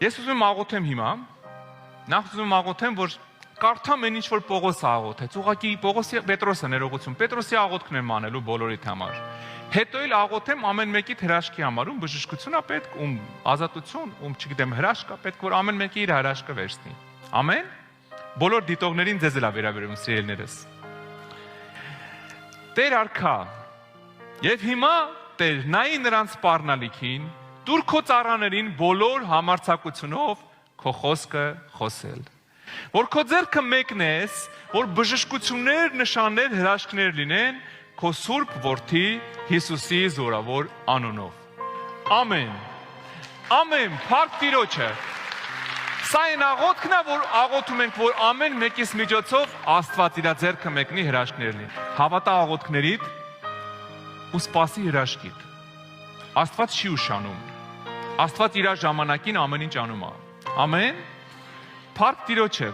Ես ուզում եմ աղոթեմ հիմա, նախ ուզում եմ աղոթեմ, որ կարդամ այն ինչ որ Պողոսը աղոթեց, ուղղակի Պետրոսը ներողություն, Պետրոսի աղոթքն եմ անելու բոլորիդ համար։ Հետո էլ աղոթեմ ամեն մեկի հրաշքի համար, ում բժշկություն է պետք, ում ազատություն, ում չգիտեմ հրաշք է պետք, որ ամեն մեկի իր հրաշքը վերցնի։ Ամեն։ Բոլոր դիտողներին ձեզ էլ վերաբերում սիրելիներս։ Տեր արքա, եւ հիմա Տեր նայի նրանց սպառնալիքին, դուր քո ծառաներին բոլոր համարձակությունով քո խոսքը խոսել։ Որ քո ձեռքը մեկնես, որ բժշկություններ, նշաններ, հրաշքներ լինեն քո Սուրբ Որդի Հիսուսի զորավոր անունով։ Ամեն։ Ամեն, փառք Տիրոջը։ Սա այն աղոթքն է, որ աղոթում ենք, որ ամեն մեկիս միջոցով Աստված իր ձեռքը մեկնի հրաշքներ լինի։ Հավատա աղոթքներիդ ու սպասի հրաշքիդ։ Աստված չի ուշանում։ Աստված իր ժամանակին ամեն ինչ անում է։ Ամեն։ Փառք Տիրոջը։